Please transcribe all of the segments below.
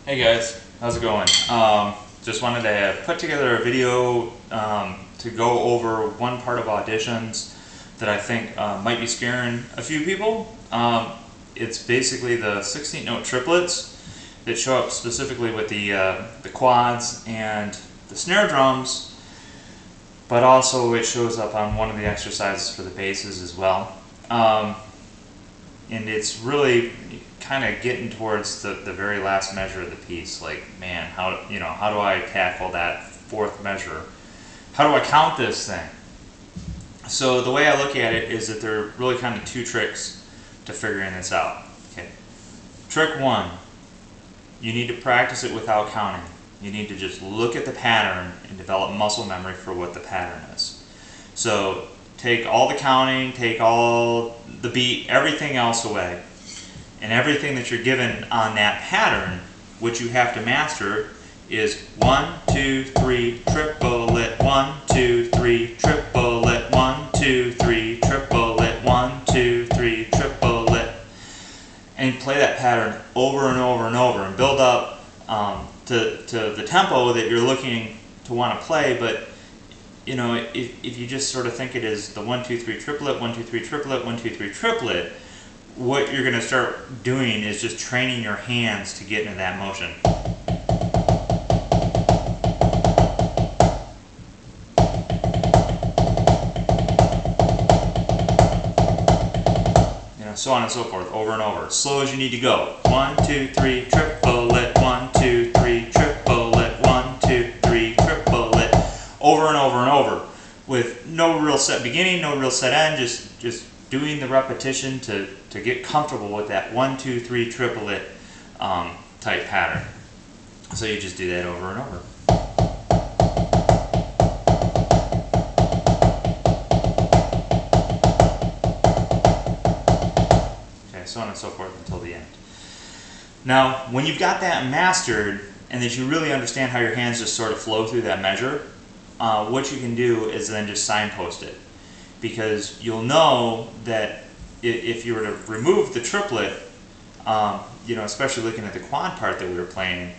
Hey guys, how's it going? Just wanted to put together a video to go over one part of auditions that I think might be scaring a few people. It's basically the 16th note triplets that show up specifically with the quads and the snare drums, but also it shows up on one of the exercises for the basses as well. And it's really kind of getting towards the very last measure of the piece. Like, man, how do I tackle that fourth measure? How do I count this thing? So the way I look at it is that there are really kind of two tricks to figuring this out. Okay. Trick one, you need to practice it without counting. You need to just look at the pattern and develop muscle memory for what the pattern is. So take all the counting, take all the beat, everything else away. And everything that you're given on that pattern, what you have to master is 1, 2, 3, triplet, 1, 2, 3, triplet, 1, 2, 3, triplet, 1, 2, 3, triplet. And play that pattern over and over and over and build up to the tempo that you're looking to want to play. But you know, if you just sort of think it is the 1, 2, 3 triplet, 1, 2, 3 triplet, 1, 2, 3 triplet, what you're going to start doing is just training your hands to get into that motion. You know, so on and so forth, over and over, as slow as you need to go. 1, 2, 3 triplet, 1, 2, 3 triplet, 1, 2, 3 triplet, over and over and over, with no real set beginning, no real set end, just doing the repetition to get comfortable with that 1, 2, 3 triplet type pattern. So you just do that over and over. Okay, so on and so forth until the end. Now, when you've got that mastered and that you really understand how your hands just sort of flow through that measure, what you can do is then just signpost it. Because you'll know that if you were to remove the triplet, especially looking at the quad part that we were playing,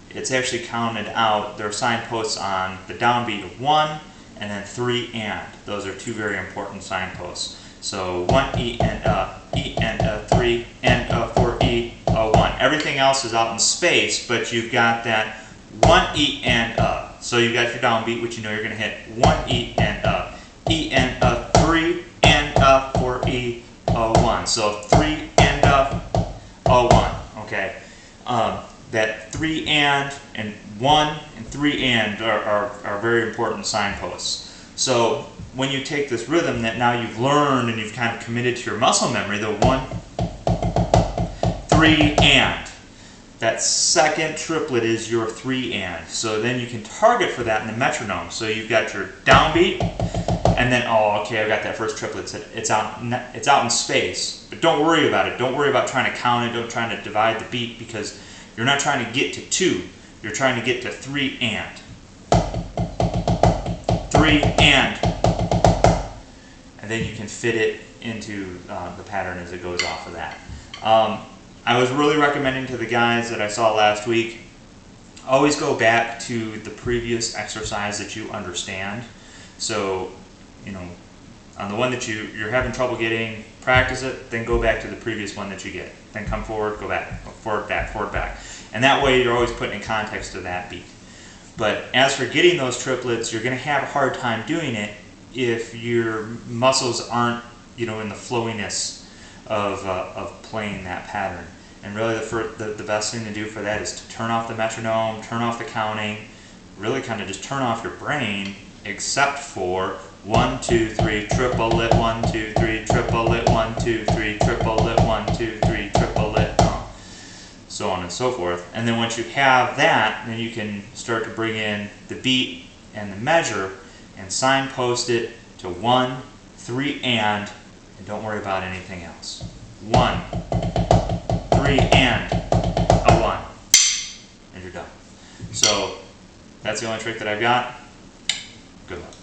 it's actually counted out. There are signposts on the downbeat of 1 and then 3 and. Those are two very important signposts. So 1 E and a 3 and a 4 E a 1. Everything else is out in space, but you've got that 1 E and a. So you've got your downbeat, which you know you're going to hit 1 E and a. E and a 3 and a 4 E a 1. So 3 and a 1. Okay. That 3 and 1 and 3 and are very important signposts. So when you take this rhythm that now you've learned and you've kind of committed to your muscle memory, the 1, 3 and. That second triplet is your 3 and. So then you can target for that in the metronome. So you've got your downbeat, and then, oh, okay, I've got that first triplet. It's out in space. But don't worry about it. Don't worry about trying to count it. Don't try to divide the beat, because you're not trying to get to 2. You're trying to get to 3 and. 3 and. And then you can fit it into the pattern as it goes off of that. I was really recommending to the guys that I saw last week, always go back to the previous exercise that you understand. So, on the one that you're having trouble getting, practice it, then go back to the previous one that you get. Then come forward, go back, forward, back, forward, back. And that way you're always putting in context to that beat. But as for getting those triplets, you're going to have a hard time doing it if your muscles aren't, in the flowiness of playing that pattern. And really the best thing to do for that is to turn off the metronome, turn off the counting, really kind of just turn off your brain, except for 1, 2, 3 triplet, 1, 2, 3 triplet, 1, 2, 3 triplet, 1, 2, 3 triplet, so on and so forth. And then once you have that, then you can start to bring in the beat and the measure and signpost it to 1, 3 and don't worry about anything else. 1, 3 and a 1, and you're done. So that's the only trick that I've got. Good luck.